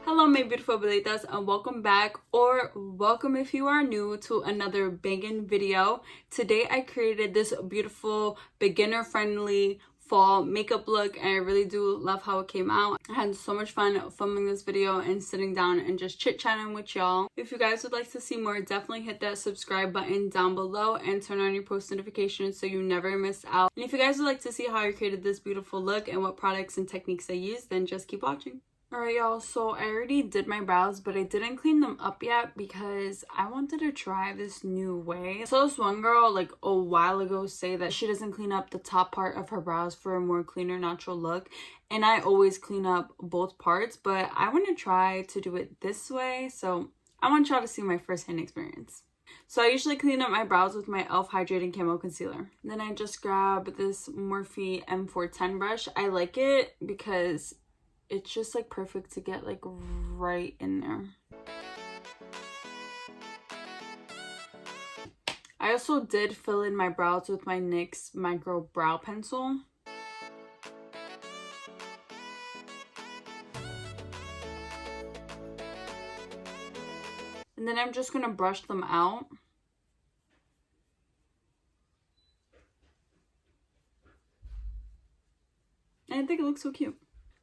Hello my beautiful bellitas, and welcome back, or welcome if you are new, to another banging video. Today I created this beautiful beginner friendly fall makeup look, and I really do love how it came out. I had so much fun filming this video and sitting down and just chit-chatting with y'all. If you guys would like to see more, definitely hit that subscribe button down below and turn on your post notifications so you never miss out. And if you guys would like to see how I created this beautiful look and what products and techniques I used, then just keep watching. Alright y'all, so I already did my brows, but I didn't clean them up yet because I wanted to try this new way. I saw this one girl like a while ago say that she doesn't clean up the top part of her brows for a more cleaner, natural look. And I always clean up both parts, but I want to try to do it this way. So I want y'all to see my first-hand experience. So I usually clean up my brows with my e.l.f. Hydrating Camo Concealer. Then I just grab this Morphe M410 brush. I like it because it's just like perfect to get like right in there. I also did fill in my brows with my NYX micro brow pencil. And then I'm just gonna brush them out. And I think it looks so cute.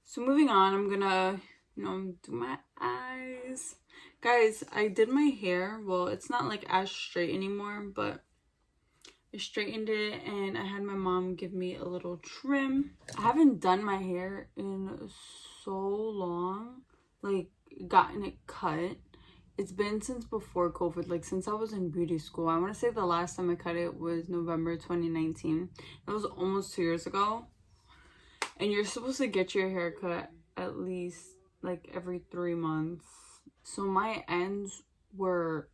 So moving on, I'm gonna, do my eyes. Guys, I did my hair. Well, it's not like as straight anymore, but I straightened it and I had my mom give me a little trim. I haven't done my hair in so long, like gotten it cut. It's been since before COVID, like since I was in beauty school. I want to say the last time I cut it was November 2019. That was almost 2 years ago. And you're supposed to get your hair cut at least like every 3 months. So my ends were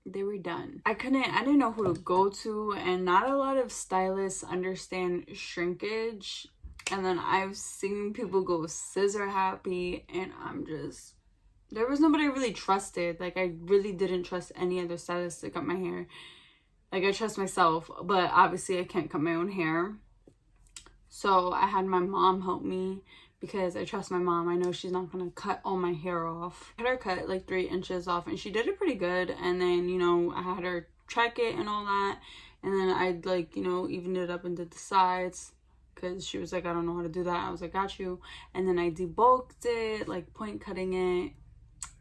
done. I didn't know who to go to, and not a lot of stylists understand shrinkage. And then I've seen people go scissor happy, and there was nobody I really trusted. Like, I really didn't trust any other stylist to cut my hair. Like, I trust myself, but obviously I can't cut my own hair. So I had my mom help me because I trust my mom. I know she's not going to cut all my hair off. I had her cut like 3 inches off, and she did it pretty good. And then, I had her check it and all that. And then I'd like, evened it up and did the sides because she was like, I don't know how to do that. I was like, got you. And then I debulked it, like point cutting it,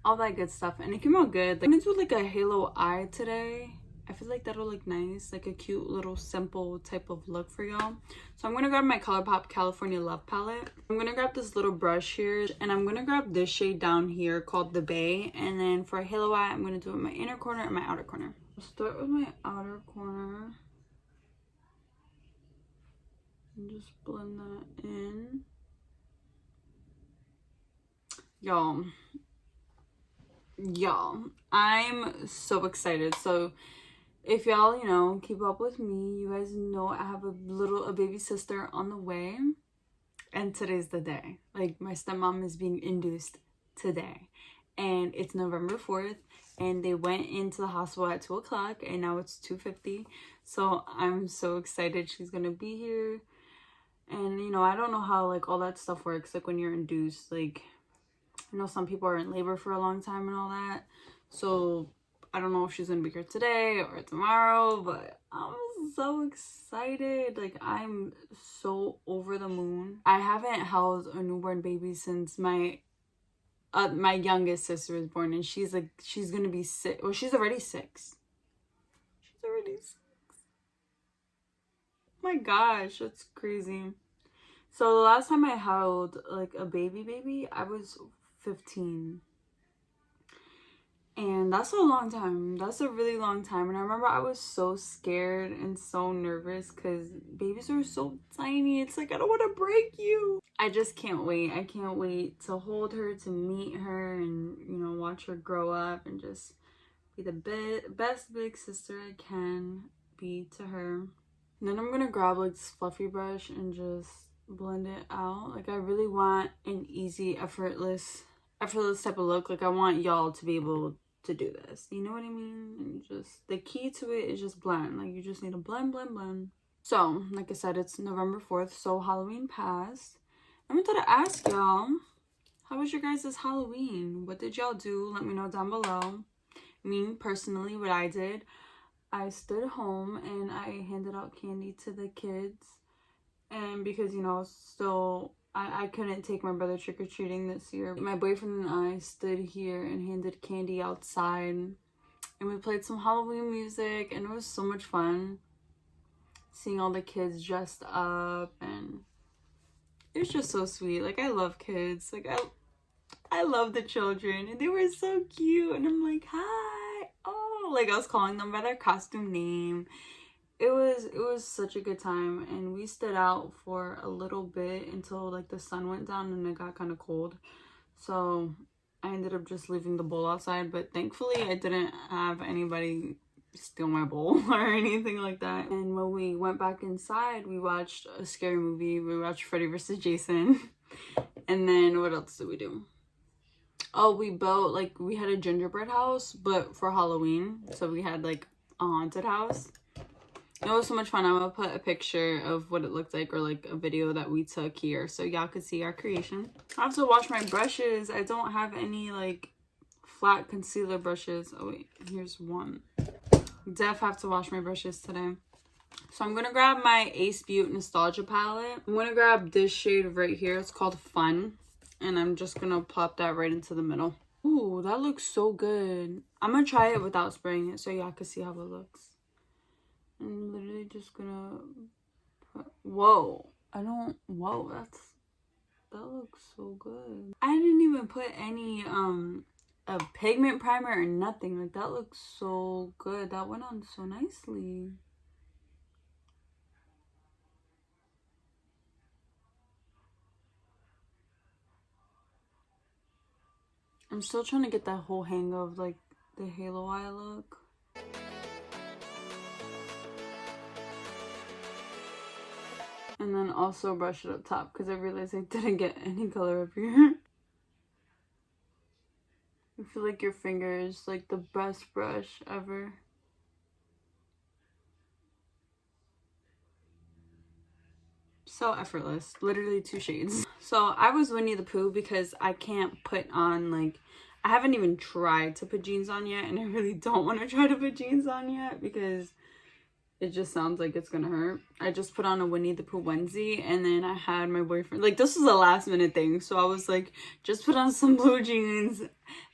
all that good stuff. And it came out good. I'm going to do like a halo eye today. I feel like that'll look nice, like a cute little simple type of look for y'all. So I'm going to grab my Colourpop California Love Palette. I'm going to grab this little brush here, and I'm going to grab this shade down here called the Bay. And then for a halo eye, I'm going to do it in my inner corner and my outer corner. I'll start with my outer corner. And just blend that in. Y'all, I'm so excited. So if y'all, keep up with me, you guys know I have a baby sister on the way. And today's the day. Like, my stepmom is being induced today. And it's November 4th. And they went into the hospital at 2 o'clock. And now it's 2:50. So I'm so excited she's going to be here. And, I don't know how, like, all that stuff works. Like, when you're induced. Like, I know some people are in labor for a long time and all that. So I don't know if she's gonna be here today or tomorrow, but I'm so excited. Like, I'm so over the moon. I haven't held a newborn baby since my youngest sister was born, and she's gonna be 6. Well, she's already 6. She's already 6. Oh my gosh, that's crazy. So the last time I held like a baby, I was 15. And that's a long time. That's a really long time. And I remember I was so scared and so nervous because babies are so tiny. It's like, I don't want to break you. I just can't wait. I can't wait to hold her, to meet her, and, watch her grow up and just be the best big sister I can be to her. And then I'm going to grab like this fluffy brush and just blend it out. Like, I really want an easy, effortless type of look. Like, I want y'all to be able to do this, you know what I mean? And just the key to it is just blend. Like, you just need to blend. So like I said, it's November 4th, so Halloween passed. I wanted to ask y'all, How was your guys' Halloween? What did y'all do? Let me know down below. Me, personally, what I did, I stood home and I handed out candy to the kids. And because, you know, still, I couldn't take my brother trick-or-treating this year. My boyfriend and I stood here and handed candy outside. And we played some Halloween music. And it was so much fun. Seeing all the kids dressed up. And it's just so sweet. Like, I love kids. Like, I love the children. And they were so cute. And I'm like, hi. Oh, like, I was calling them by their costume name. It was such a good time, and we stood out for a little bit until like the sun went down and it got kind of cold. So I ended up just leaving the bowl outside, but thankfully I didn't have anybody steal my bowl or anything like that. And when we went back inside, we watched a scary movie. We watched Freddy vs. Jason. And then what else did we do? Oh, we built, like, we had a gingerbread house, but for Halloween. So we had like a haunted house. It was so much fun. I'm gonna put a picture of what it looked like, or like a video that we took here, so y'all could see our creation. I have to wash my brushes. I don't have any like flat concealer brushes. Oh wait, here's one. Have to wash my brushes today. So I'm gonna grab my Ace Beaute Nostalgia palette. I'm gonna grab this shade right here. It's called Fun, and I'm just gonna plop that right into the middle. Ooh, that looks so good. I'm gonna try it without spraying it so y'all can see how it looks. I'm literally just gonna put, whoa, that looks so good. I didn't even put any a pigment primer or nothing. Like, that looks so good. That went on so nicely. I'm still trying to get that whole hang of like the halo eye look. And then also brush it up top because I realized I didn't get any color up here. I feel like your finger is like the best brush ever. So effortless. Literally 2 shades. So I was Winnie the Pooh because I can't put on like, I haven't even tried to put jeans on yet, and I really don't want to try to put jeans on yet because it just sounds like it's gonna hurt. I just put on a Winnie the Pooh onesie, and then I had my boyfriend, like, this was a last minute thing, so I was like, just put on some blue jeans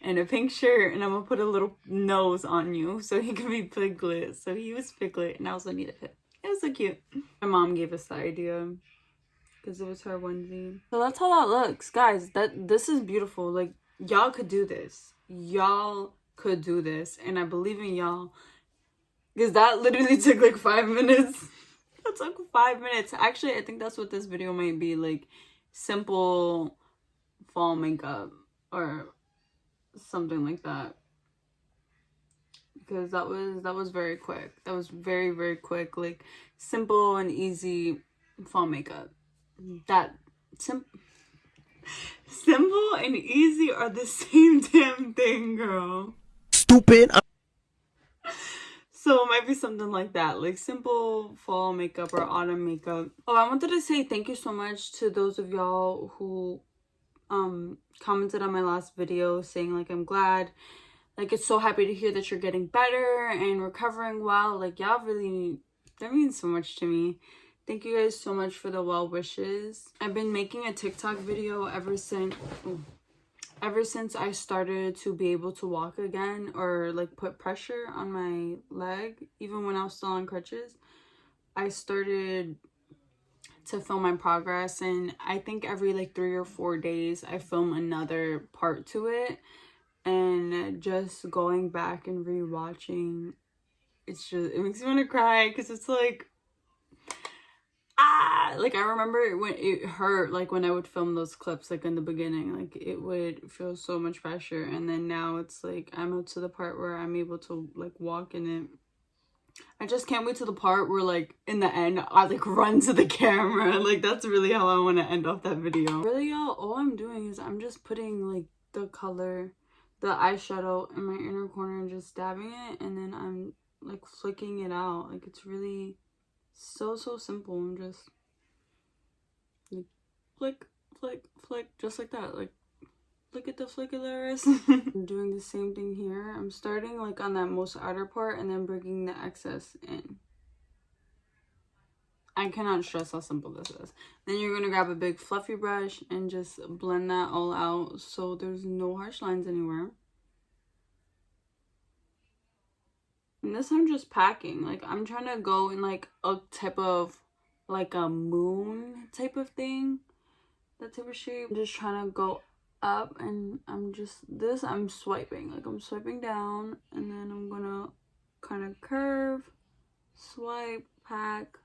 and a pink shirt, and I'm gonna put a little nose on you so he can be Piglet. So he was Piglet and I was Winnie the Pooh. It was so cute. My mom gave us the idea because it was her onesie. So that's how that looks, guys. This is beautiful. Like, y'all could do this. Y'all could do this, and I believe in y'all. Because that literally took like 5 minutes. That took 5 minutes. Actually, I think that's what this video might be. Like, simple fall makeup or something like that. Because that was very quick. That was very, very quick. Like, simple and easy fall makeup. That simple and easy are the same damn thing, girl. Stupid. So it might be something like that, like simple fall makeup or autumn makeup. Oh, I wanted to say thank you so much to those of y'all who commented on my last video saying like, I'm glad, like, it's so happy to hear that you're getting better and recovering well. Like, y'all really, that means so much to me. Thank you guys so much for the well wishes. I've been making a TikTok video ever since I started to be able to walk again, or like put pressure on my leg, even when I was still on crutches. I started to film my progress, and I think every like 3 or 4 days I film another part to it. And just going back and rewatching, it makes me want to cry because it's like, like, I remember when it hurt, like when I would film those clips, like in the beginning, like it would feel so much pressure, and then now it's like I'm up to the part where I'm able to like walk in it. I just can't wait to the part where like in the end I like run to the camera. Like, that's really how I want to end off that video. Really, y'all, all I'm doing is I'm just putting like the eyeshadow in my inner corner and just dabbing it, and then I'm like flicking it out. Like, it's really so simple. And just like flick, flick, flick, just like that. Like, Look at the fliculars. I'm doing the same thing here. I'm starting like on that most outer part and then bringing the excess in. I cannot stress how simple this is. Then you're going to grab a big fluffy brush and just blend that all out so there's no harsh lines anywhere. And this I'm just packing. Like, I'm trying to go in like a type of like a moon type of thing. That type of shape. I'm just trying to go up and I'm swiping. Like, I'm swiping down and then I'm going to kind of curve, swipe, pack.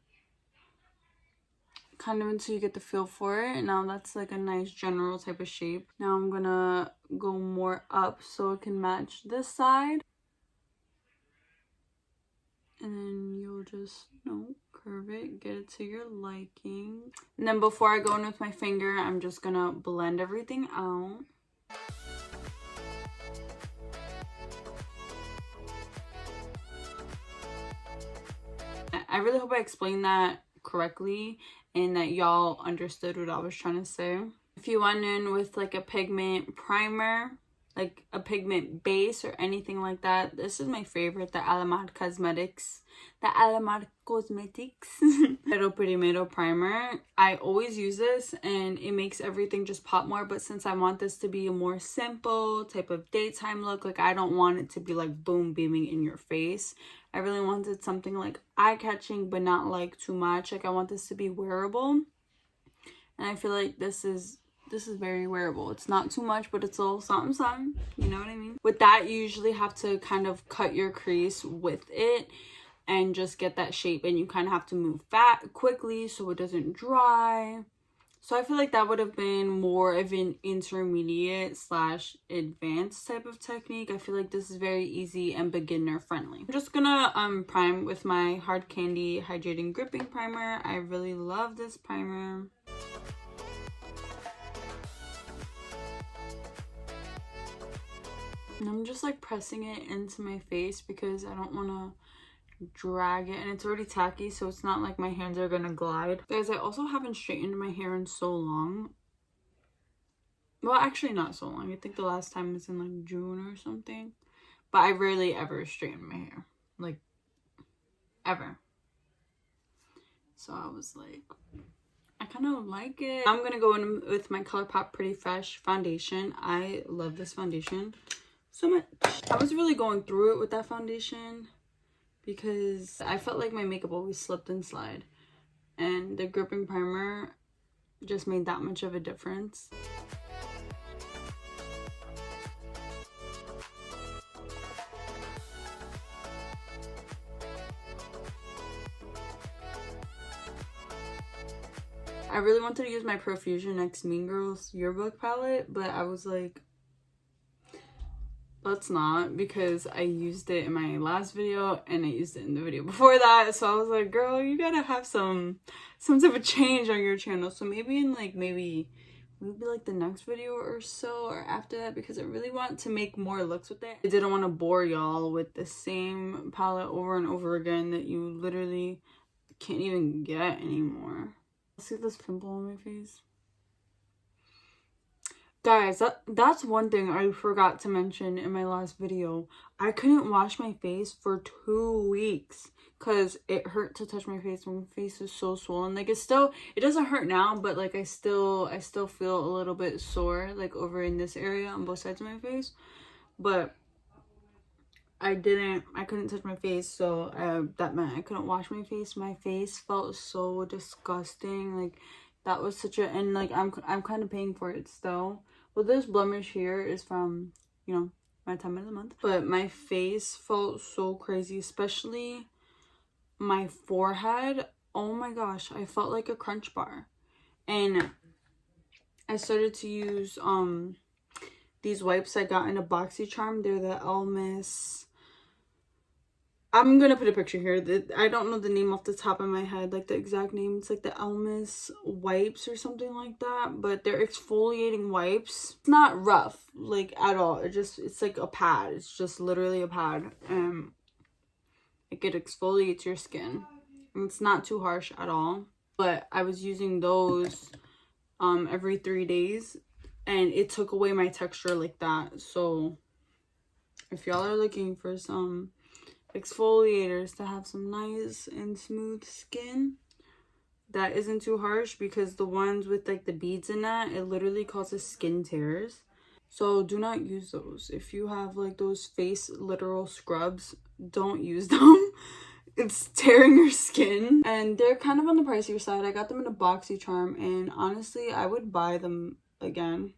Kind of until you get the feel for it. And now that's like a nice general type of shape. Now I'm gonna go more up so it can match this side. And then you'll just, you know, curve it, get it to your liking. And then before I go in with my finger, I'm just gonna blend everything out. I really hope I explained that correctly and that y'all understood what I was trying to say. If you went in with like a pigment primer, like a pigment base or anything like that, this is my favorite, the Alamar Cosmetics. The Alamar Cosmetics Little Pretty Meadow Primer. I always use this and it makes everything just pop more, but since I want this to be a more simple type of daytime look, like I don't want it to be like boom beaming in your face. I really wanted something like eye-catching but not like too much. Like I want this to be wearable. And I feel like this is very wearable. It's not too much, but it's a little something, something. You know what I mean? With that, you usually have to kind of cut your crease with it and just get that shape. And you kind of have to move quickly so it doesn't dry. So I feel like that would have been more of an intermediate / advanced type of technique. I feel like this is very easy and beginner friendly. I'm just gonna prime with my Hard Candy Hydrating Gripping Primer. I really love this primer. And I'm just like pressing it into my face because I don't want to drag it, and it's already tacky, so it's not like my hands are gonna glide. Guys, I also haven't straightened my hair in so long. Well, actually not so long. I think the last time was in like June or something. But I rarely ever straighten my hair. Like, ever. So I was like, I kind of like it. I'm gonna go in with my Colourpop Pretty Fresh foundation. I love this foundation so much. I was really going through it with that foundation because I felt like my makeup always slipped and slide, and the gripping primer just made that much of a difference. I really wanted to use my Profusion X Mean Girls yearbook palette, but I was like, let's not, because I used it in my last video and I used it in the video before that. So I was like, girl, you gotta have some type of change on your channel. So maybe in like maybe like the next video or so, or after that, because I really want to make more looks with it. I didn't want to bore y'all with the same palette over and over again that you literally can't even get anymore. See this pimple on my face? Guys, that's one thing I forgot to mention in my last video. I couldn't wash my face for 2 weeks because it hurt to touch my face. My face is so swollen. Like, it doesn't hurt now, but like I still feel a little bit sore, like over in this area on both sides of my face. But I couldn't touch my face, so that meant I couldn't wash my face. My face felt so disgusting. Like, that was such a, and like I'm kind of paying for it still. Well, this blemish here is from, you know, my time of the month. But my face felt so crazy, especially my forehead. Oh my gosh, I felt like a crunch bar. And I started to use these wipes I got in a BoxyCharm. They're the Elmis. I'm gonna put a picture here. I don't know the name off the top of my head, like the exact name. It's like the Elmis wipes or something like that, but they're exfoliating wipes. It's not rough, like, at all. It's like a pad. It's just literally a pad. It exfoliates your skin. And it's not too harsh at all. But I was using those every 3 days, and it took away my texture like that. So if y'all are looking for some exfoliators to have some nice and smooth skin that isn't too harsh, because the ones with like the beads in that, it literally causes skin tears. So do not use those. If you have like those face literal scrubs, don't use them. It's tearing your skin. And they're kind of on the pricier side. I got them in a BoxyCharm, and honestly I would buy them again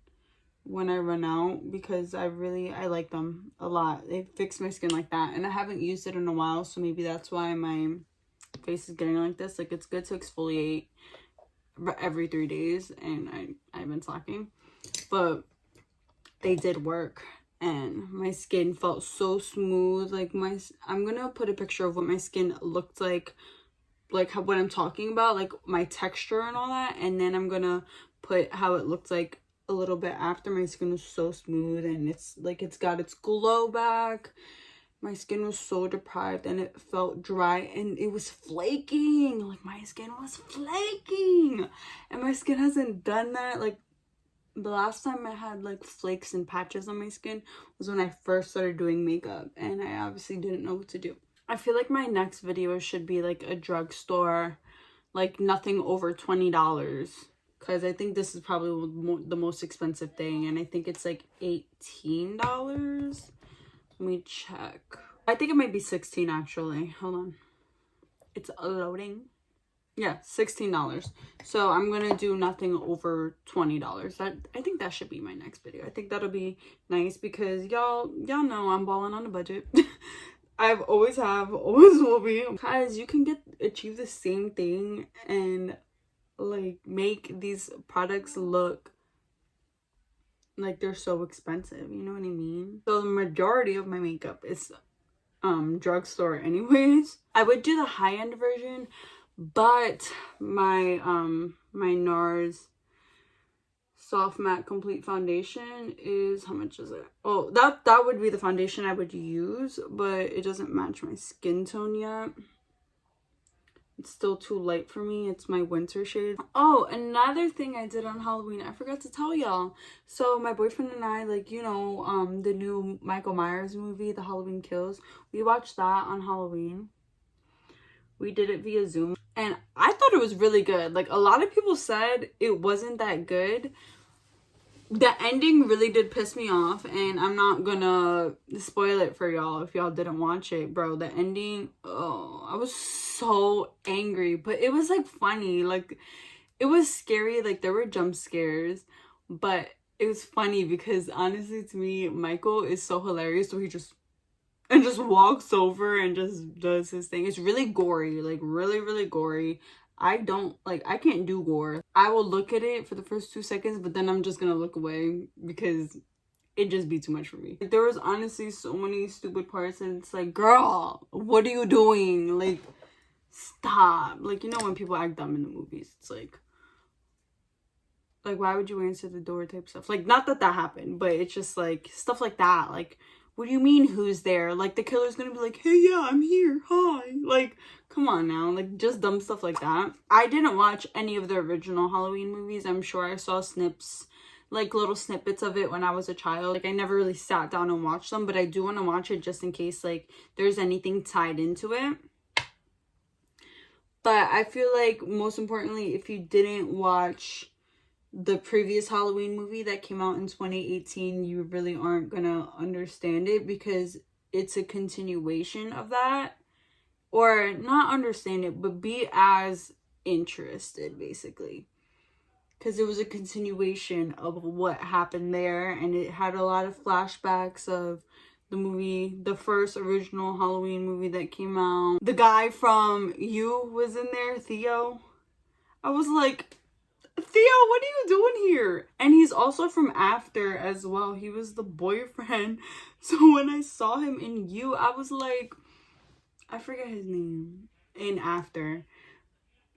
when I run out, because I like them a lot. They fix my skin like that, and I haven't used it in a while, so maybe that's why my face is getting like this. Like, it's good to exfoliate every 3 days, and I've been slacking, but they did work, and my skin felt so smooth. Like, I'm gonna put a picture of what my skin looked like how, what I'm talking about, like my texture and all that, and then I'm gonna put how it looked like a little bit after. My skin was so smooth, and it's like it's got its glow back. My skin was so deprived, and it felt dry, and it was flaking. Like, my skin was flaking, and my skin hasn't done that. Like, the last time I had like flakes and patches on my skin was when I first started doing makeup, and I obviously didn't know what to do. I feel like my next video should be like a drugstore, like nothing over $20, because I think this is probably the most expensive thing, and I think it's like $18. Let me check. I think it might be 16 actually. Hold on. It's loading. Yeah, $16. So I'm gonna do nothing over $20. I think that should be my next video. I think that'll be nice, because y'all know I'm balling on a budget. I've always have, always will be. Guys, you can achieve the same thing and like make these products look like they're so expensive, you know what I mean? So the majority of my makeup is drugstore anyways. I would do the high-end version, but my my NARS Soft Matte Complete Foundation is, how much is it? Oh, that would be the foundation I would use, but it doesn't match my skin tone yet. It's still too light for me. It's my winter shade. Oh, another thing I did on Halloween, I forgot to tell y'all. So my boyfriend and I, like, you know, the new Michael Myers movie, The Halloween Kills, we watched that on Halloween. We did it via Zoom, and I thought it was really good. Like, a lot of people said it wasn't that good. The ending really did piss me off, and I'm not gonna spoil it for y'all if y'all didn't watch it. Bro, the ending, oh, I was so angry, but it was like funny. Like, it was scary, like there were jump scares, but it was funny because honestly, to me, Michael is so hilarious. So he just walks over and just does his thing. It's really gory, like really gory. I can't do gore. I will look at it for the first 2 seconds, but then I'm just gonna look away because it just be too much for me. There was honestly so many stupid parts, and it's like, girl, what are you doing? Like, stop. Like, you know when people act dumb in the movies, it's like why would you answer the door type stuff? Like, not that happened, but it's just like stuff like that. Like, what do you mean, who's there? Like, the killer's gonna be like, hey, yeah, I'm here, hi. Like, come on now. Like, just dumb stuff like that. I didn't watch any of the original Halloween movies. I'm sure I saw snips, like little snippets of it when I was a child. Like, I never really sat down and watched them, but I do want to watch it just in case, like, there's anything tied into it. But I feel like, most importantly, if you didn't watch the previous Halloween movie that came out in 2018, you really aren't gonna understand it, because it's a continuation of that. Or not understand it, but be as interested, basically, because it was a continuation of what happened there, and it had a lot of flashbacks of the movie, the first original Halloween movie that came out. The guy from You was in there, Theo. I was like, Theo, what are you doing here? And he's also from After as well. He was the boyfriend. So when I saw him in You, I was like, I forget his name. In After.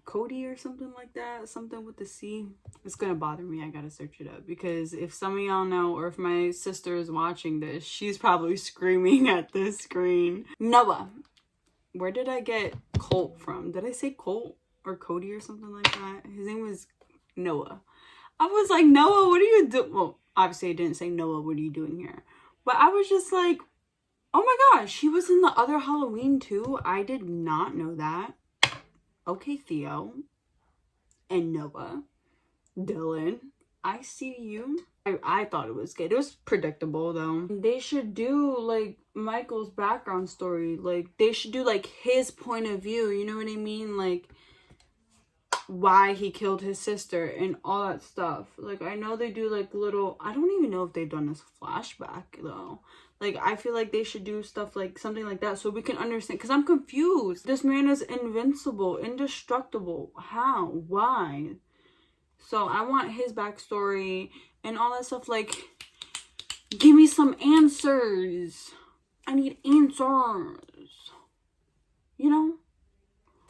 Cody or something like that. Something with the C. It's gonna bother me. I gotta search it up. Because if some of y'all know, or if my sister is watching this, she's probably screaming at the screen. Noah. Where did I get Colt from? Did I say Colt or Cody or something like that? His name was Noah. I was like, Noah, what are you doing? Well, obviously I didn't say, Noah, what are you doing here? But I was just like, oh my gosh, he was in the other Halloween too. I did not know that. Okay, Theo and Noah, Dylan, I see you. I thought it was good. It was predictable though. They should do like Michael's background story. Like they should do like his point of view. You know what I mean? Like why he killed his sister and all that stuff. Like I know they do like little, I don't even know if they've done this flashback though. Like I feel like they should do stuff like something like that so we can understand, because I'm confused. This man is invincible, indestructible. How? Why? So I want his backstory and all that stuff. Like, give me some answers. I need answers. You know?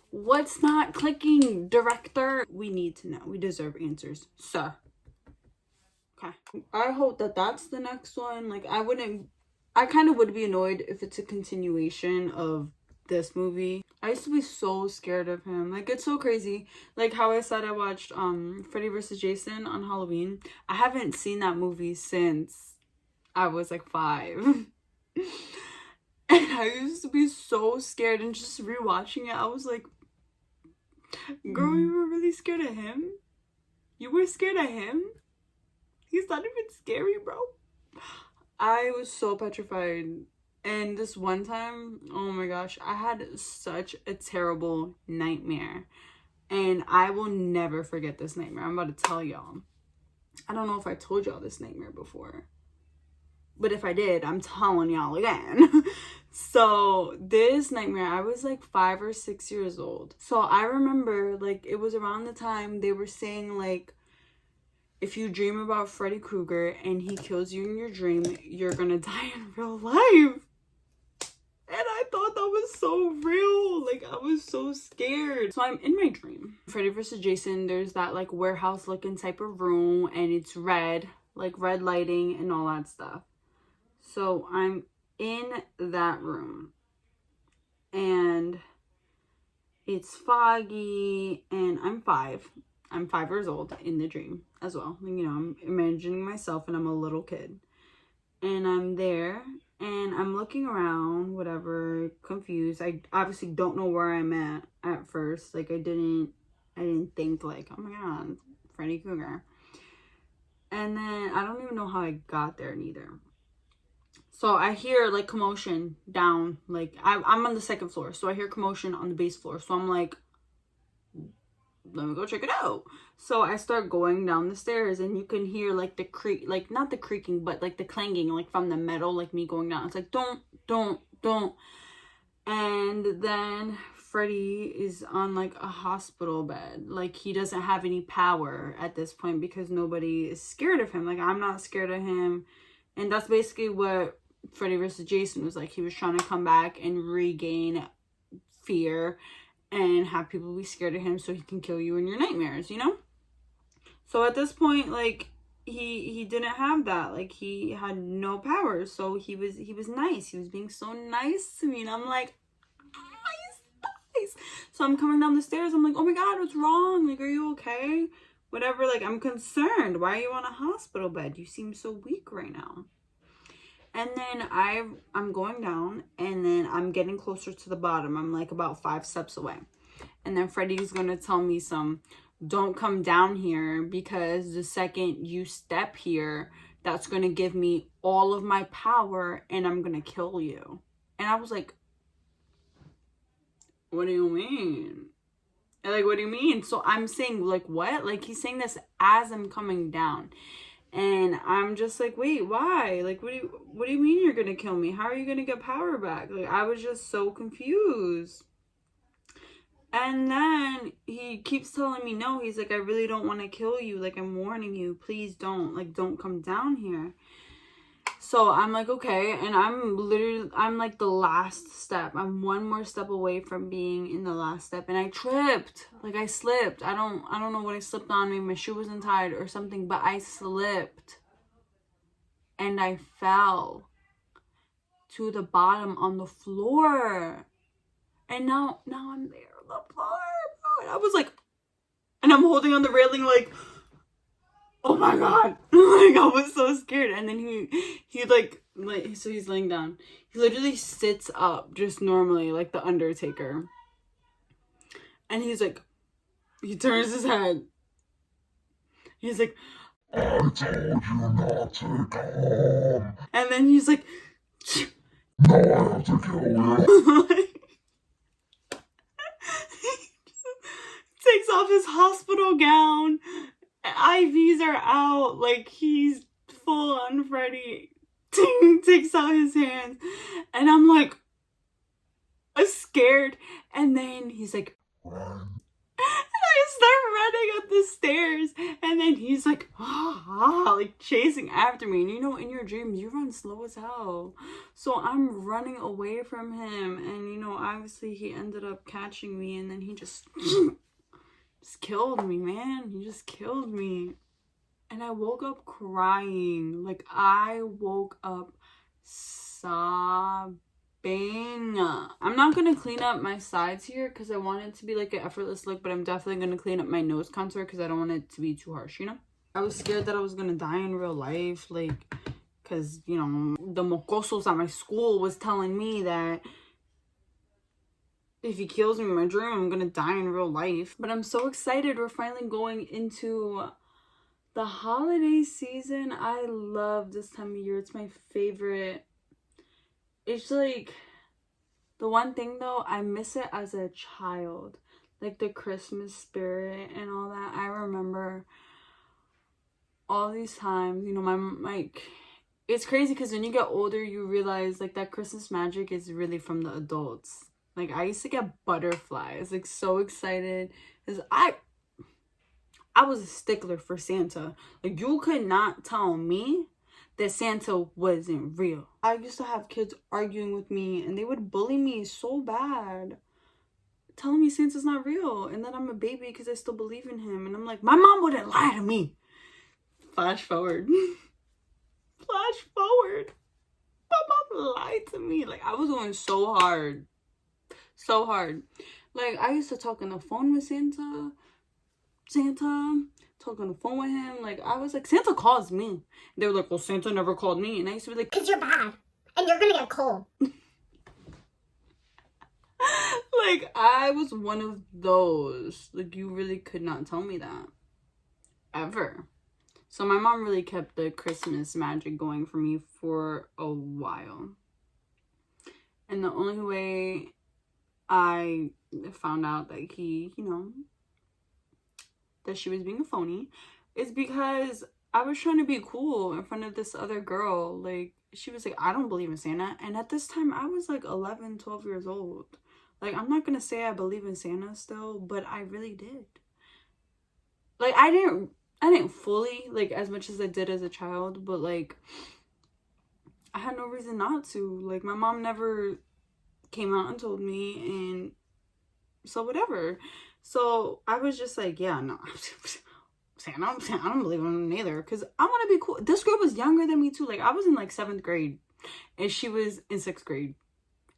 What's not clicking, director? We need to know. We deserve answers, sir. Okay. I hope that that's the next one. Like, I kind of would be annoyed if it's a continuation of this movie. I used to be so scared of him. Like, it's so crazy. Like how I said I watched Freddy vs. Jason on Halloween. I haven't seen that movie since I was like 5. And I used to be so scared, and just rewatching it, I was like, girl, you were really scared of him? You were scared of him? He's not even scary, bro. I was so petrified. And this one time, oh my gosh, I had such a terrible nightmare. And I will never forget this nightmare. I'm about to tell y'all. I don't know if I told y'all this nightmare before. But if I did, I'm telling y'all again. So this nightmare, I was like 5 or 6 years old. So I remember, like, it was around the time they were saying, like, if you dream about Freddy Krueger and he kills you in your dream, you're gonna die in real life. And I thought that was so real. Like, I was so scared. So I'm in my dream. Freddy vs. Jason, there's that like warehouse looking type of room, and it's red, like red lighting and all that stuff. So I'm in that room, and it's foggy, and I'm 5 years old in the dream as well. You know, I'm imagining myself and I'm a little kid, and I'm there and I'm looking around, whatever, confused. I obviously don't know where I'm at first. Like I didn't think like, oh my god, Freddy Krueger. And then I don't even know how I got there neither. So I hear like commotion down, like I'm on the 2nd floor, so I hear commotion on the base floor. So I'm like, let me go check it out. So I start going down the stairs, and you can hear like the creak, like not the creaking, but like the clanging, like from the metal, like me going down. It's like, don't. And then Freddy is on like a hospital bed. Like he doesn't have any power at this point because nobody is scared of him. Like I'm not scared of him. And that's basically what Freddy vs. Jason was like. He was trying to come back and regain fear and have people be scared of him so he can kill you in your nightmares, you know? So at this point, like, he didn't have that. Like, he had no power. So he was nice. He was being so nice to me. And I'm like, nice. So I'm coming down the stairs. I'm like, oh my god, what's wrong? Like, are you okay? Whatever. Like, I'm concerned. Why are you on a hospital bed? You seem so weak right now. And then I'm going down, and then I'm getting closer to the bottom. I'm like about 5 steps away. And then Freddy's going to tell me don't come down here, because the second you step here, that's going to give me all of my power and I'm going to kill you. And I was like, what do you mean? Like, what do you mean? So I'm saying, like, what? Like, he's saying this as I'm coming down. And I'm just like, wait, why? Like, what do you mean you're gonna kill me? How are you gonna get power back? Like, I was just so confused. And then he keeps telling me no. He's like, I really don't want to kill you. Like, I'm warning you. Please don't. Like, don't come down here. So I'm like, okay. And I'm like the last step. I'm one more step away from being in the last step. And I tripped. Like, I slipped. I don't know what I slipped on. Maybe my shoe was untied or something. But I slipped. And I fell to the bottom on the floor. And now I'm there on the floor, bro. And I was like, and I'm holding on the railing like, oh my god. Like, I was so scared. And then he like so he's laying down. He literally sits up just normally like the Undertaker. And he's like, he turns his head. He's like, I told you not to come. And then he's like, no, I have to kill you. Takes off his hospital gown. IVs are out. Like, he's full on Freddy. Takes out his hands. And I'm like, I'm scared. And then he's like, run. I start running up the stairs, and then he's like, like chasing after me. And you know, in your dreams, you run slow as hell. So I'm running away from him, and you know, obviously he ended up catching me, and then he just killed me, man. He just killed me. And I woke up crying. Like, I woke up sobbing. I'm not gonna clean up my sides here because I want it to be like an effortless look, but I'm definitely gonna clean up my nose contour because I don't want it to be too harsh, you know? I was scared that I was gonna die in real life, like, because, you know, the mocosos at my school was telling me that if he kills me in my dream, I'm gonna die in real life. But I'm so excited. We're finally going into the holiday season. I love this time of year. It's my favorite. It's like, the one thing though, I miss it as a child. Like the Christmas spirit and all that. I remember all these times, you know, like, it's crazy because when you get older, you realize like that Christmas magic is really from the adults. Like, I used to get butterflies, like, so excited. Because I was a stickler for Santa. Like, you could not tell me that Santa wasn't real. I used to have kids arguing with me, and they would bully me so bad, telling me Santa's not real, and that I'm a baby because I still believe in him. And I'm like, my mom wouldn't lie to me. Flash forward. Flash forward. My mom lied to me. Like, I was going so hard. So hard. Like, I used to talk on the phone with Santa, talk on the phone with him. Like, I was like, Santa calls me. They were like, well, Santa never called me. And I used to be like, because you're bad and you're gonna get cold. Like, I was one of those. Like, you really could not tell me that ever. So my mom really kept the Christmas magic going for me for a while. And the only way I found out that he, you know, that she was being a phony is because I was trying to be cool in front of this other girl. Like, she was like, I don't believe in Santa. And at this time, I was like 11, 12 years old. Like, I'm not gonna say I believe in Santa still, but I really did. Like, I didn't fully, like, as much as I did as a child, but like, I had no reason not to. Like, my mom never came out and told me, and so whatever. So I was just like, yeah, no, Santa, I don't believe in him either, because I want to be cool. This girl was younger than me too. Like, I was in like 7th grade and she was in 6th grade,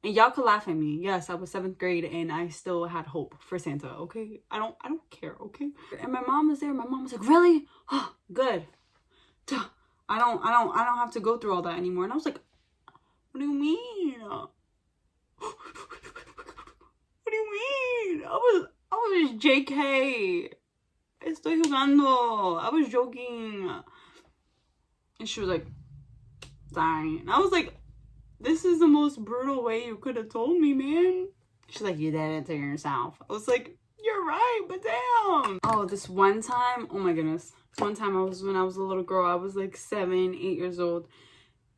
and y'all could laugh at me. Yes, I was 7th grade and I still had hope for Santa. Okay, I don't care. Okay. And my mom was there. My mom was like, really? Oh, good. I don't have to go through all that anymore. And I was like, what do you mean? What do you mean? I was JK. Estoy jugando. I was joking. And she was like, dying. And I was like, this is the most brutal way you could have told me, man. She's like, you did it to yourself. I was like, you're right, but damn. Oh, this one time, oh my goodness. This one time when I was a little girl, I was like 7, 8 years old.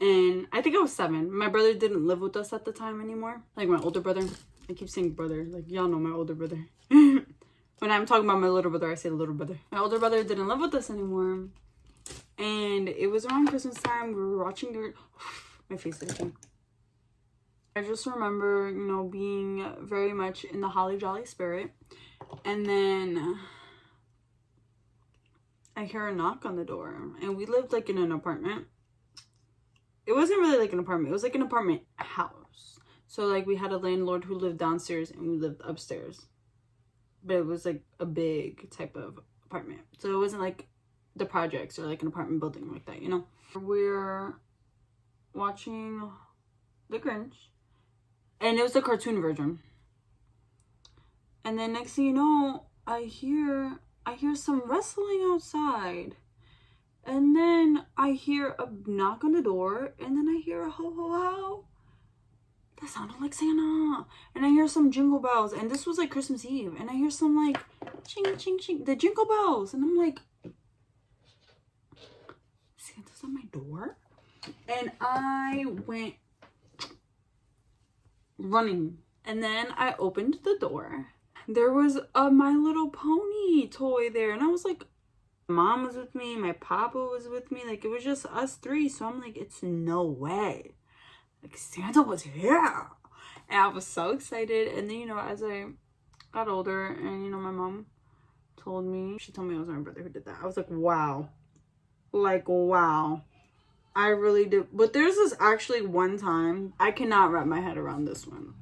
And I think I was 7. My brother didn't live with us at the time anymore. Like, my older brother. I keep saying brother. Like, y'all know my older brother. When I'm talking about my little brother, I say little brother. My older brother didn't live with us anymore. And it was around Christmas time. We were watching my face is itching. I just remember, you know, being very much in the holly jolly spirit. And then I hear a knock on the door. And we lived like in an apartment. It wasn't really like an apartment. It was like an apartment house. So like we had a landlord who lived downstairs and we lived upstairs. But it was like a big type of apartment. So it wasn't like the projects or like an apartment building like that, you know. We're watching The Grinch, and it was the cartoon version. And then next thing you know, I hear some wrestling outside. And then I hear a knock on the door, and then I hear a ho ho ho. That sounded like Santa. And I hear some jingle bells, and this was like Christmas Eve, and I hear some like ching ching ching, the jingle bells, and I'm like, Santa's on my door? And I went running, and then I opened the door. There was a My Little Pony toy there, and I was like, Mom was with me, my papa was with me, like it was just us three. So I'm like, it's no way, like Santa was here. And I was so excited. And then, you know, as I got older, and you know, my mom told me, she told me it was my brother who did that. I was like, wow, like wow, I really did. But there's this actually one time, I cannot wrap my head around this one,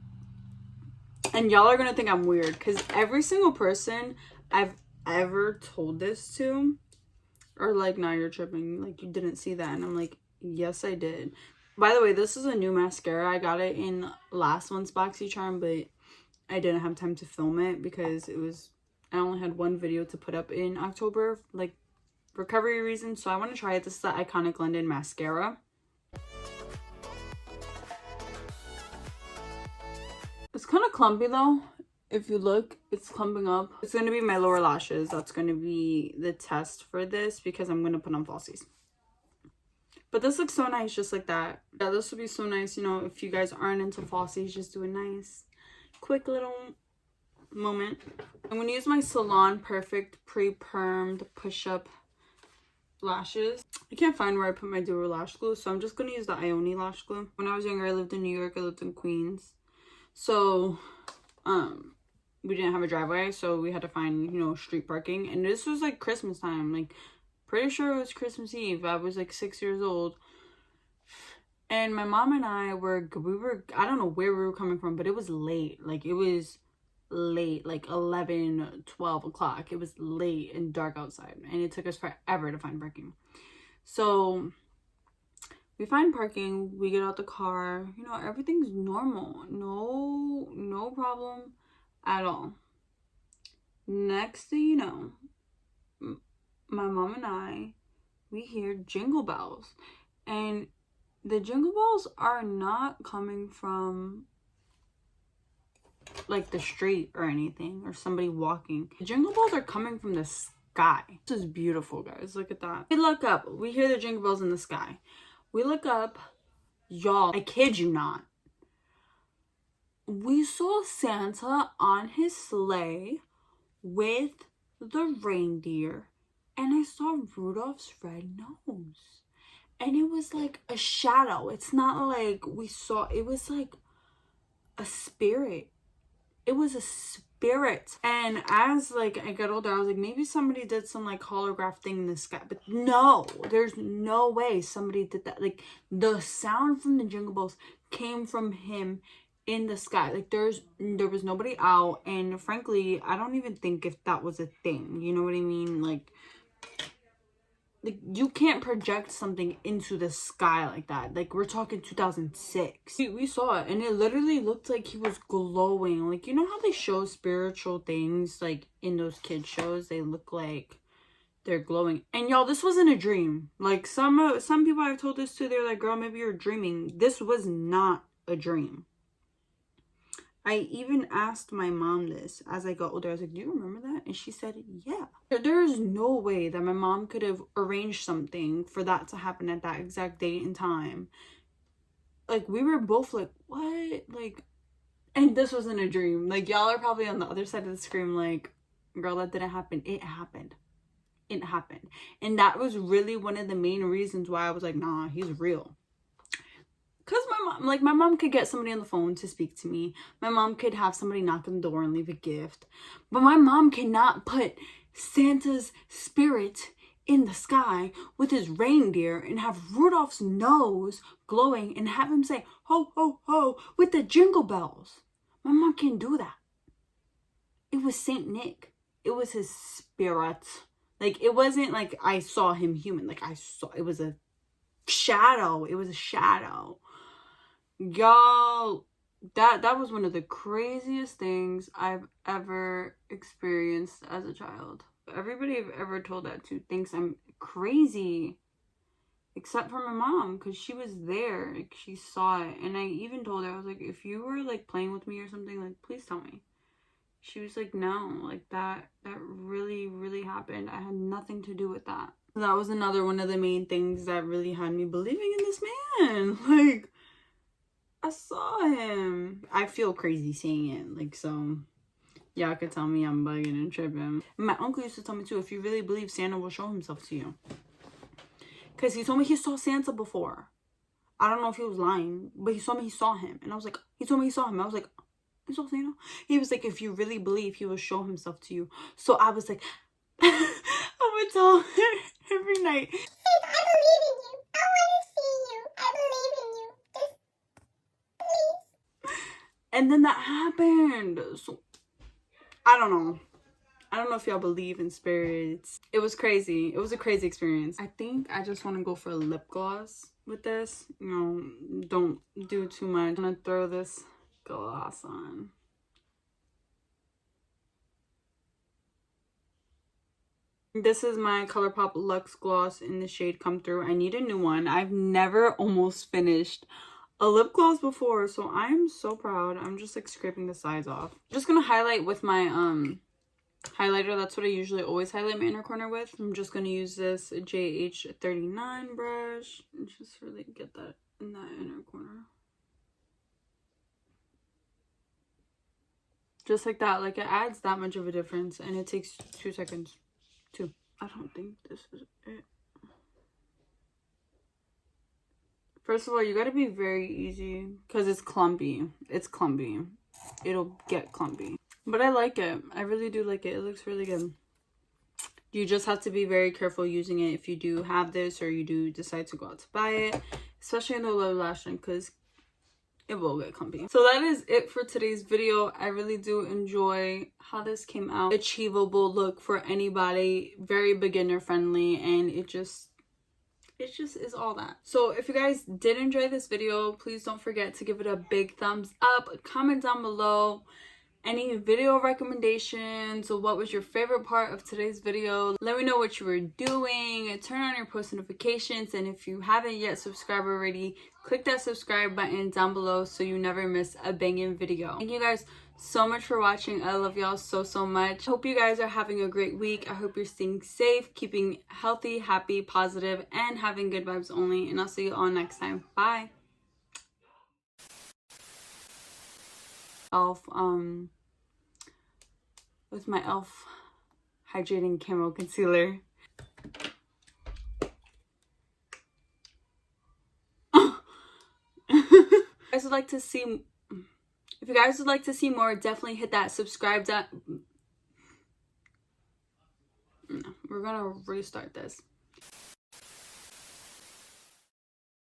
and y'all are gonna think I'm weird, because every single person I've ever told this to are like, nah, you're tripping, like you didn't see that. And I'm like, yes I did. By the way, this is a new mascara. I got it in last month's BoxyCharm, but I didn't have time to film it because I only had one video to put up in October, like recovery reasons. So I want to try it. This is the Iconic London mascara. It's kind of clumpy though. If you look, it's clumping up. It's going to be my lower lashes. That's going to be the test for this, because I'm going to put on falsies. But this looks so nice just like that. Yeah, this would be so nice, you know, if you guys aren't into falsies, just do a nice, quick little moment. I'm going to use my Salon Perfect pre-permed push-up lashes. I can't find where I put my dual lash glue, so I'm just going to use the Ioni lash glue. When I was younger, I lived in New York. I lived in Queens. So, we didn't have a driveway, so we had to find, you know, street parking. And this was like Christmas time, like pretty sure it was Christmas Eve. I was like 6 years old, and my mom and I were I don't know where we were coming from, but it was late. Like it was late, like 11, 12 o'clock. It was late and dark outside, and it took us forever to find parking. So we find parking, we get out the car, you know, everything's normal, no problem at all. Next thing you know, my mom and I, we hear jingle bells, and the jingle bells are not coming from like the street or anything, or somebody walking. The jingle bells are coming from the sky. This is beautiful, guys. Look at that. We look up, we hear the jingle bells in the sky. We look up, y'all, I kid you not, we saw Santa on his sleigh with the reindeer, and I saw Rudolph's red nose, and it was like a shadow. It's not like we saw, it was like a spirit. It was a spirit. And as like I got older, I was like, maybe somebody did some like holograph thing in the sky. But no, there's no way somebody did that. Like the sound from the jingle bells came from him in the sky. Like there was nobody out, and frankly, I don't even think if that was a thing. You know what I mean? Like you can't project something into the sky like that. Like we're talking 2006. We saw it, and it literally looked like he was glowing. Like, you know how they show spiritual things like in those kid shows, they look like they're glowing. And y'all, this wasn't a dream. Like some people I've told this to, they're like, girl, maybe you're dreaming. This was not a dream. I even asked my mom this as I got older. I was like, do you remember that? And she said, yeah. There's no way that my mom could have arranged something for that to happen at that exact date and time. Like, we were both like, what? Like, and this wasn't a dream. Like, y'all are probably on the other side of the screen like, girl, that didn't happen. It happened. It happened. And that was really one of the main reasons why I was like, nah, he's real. Because my mom could get somebody on the phone to speak to me. My mom could have somebody knock on the door and leave a gift. But my mom cannot put Santa's spirit in the sky with his reindeer and have Rudolph's nose glowing and have him say, ho, ho, ho, with the jingle bells. My mom can't do that. It was Saint Nick. It was his spirit Like, it wasn't like I saw him human. Like, it was a shadow. It was a shadow. Y'all, that was one of the craziest things I've ever experienced as a child. Everybody I've ever told that to thinks I'm crazy, except for my mom, because she was there. Like, she saw it. And I even told her, I was like, if you were like playing with me or something, like, please tell me. She was like, no, like that really, really happened. I had nothing to do with that. That was another one of the main things that really had me believing in this man. Like, I saw him. I feel crazy saying it. Like, so y'all could tell me I'm bugging and tripping. My uncle used to tell me too, if you really believe, Santa will show himself to you. Because he told me he saw Santa before. I don't know if he was lying, but he told me he saw him. And I was like, he told me he saw him. I was like, you saw Santa? He was like, if you really believe, he will show himself to you. So I was like, I would tell her every night, I believe in you. I want to see you. I believe in you. Just please. And then that happened. So I don't know. I don't know if y'all believe in spirits. It was crazy. It was a crazy experience. I think I just want to go for a lip gloss with this. You know, don't do too much. I'm gonna throw this gloss on. This is my Colourpop Luxe Gloss in the shade Come Through. I need a new one. I've never almost finished a lip gloss before, so I'm so proud. I'm just like scraping the sides off. I'm just gonna highlight with my highlighter. That's what I usually always highlight my inner corner with. I'm just gonna use this JH39 brush and just really get that in that inner corner. Just like that. Like, it adds that much of a difference, and it takes 2 seconds. 2. I don't think this is it. First of all, you gotta be very easy because it's clumpy. It's clumpy. It'll get clumpy. But I like it. I really do like it. It looks really good. You just have to be very careful using it if you do have this or you do decide to go out to buy it. Especially in the low lash line, because it will get clumpy. So that is it for today's video. I really do enjoy how this came out. Achievable look for anybody. Very beginner friendly, and it just is all that. So if you guys did enjoy this video, please don't forget to give it a big thumbs up. Comment down below any video recommendations or what was your favorite part of today's video. Let me know what you were doing. Turn on your post notifications, and if you haven't yet subscribed already, click that subscribe button down below so you never miss a banging video. Thank you guys so much for watching. I love y'all so much. Hope you guys are having a great week. I hope you're staying safe, keeping healthy, happy, positive, and having good vibes only. And I'll see you all next time. Bye. With my e.l.f. Hydrating Camo Concealer. If you guys would like to see more, definitely hit that subscribe button. No, we're gonna restart this.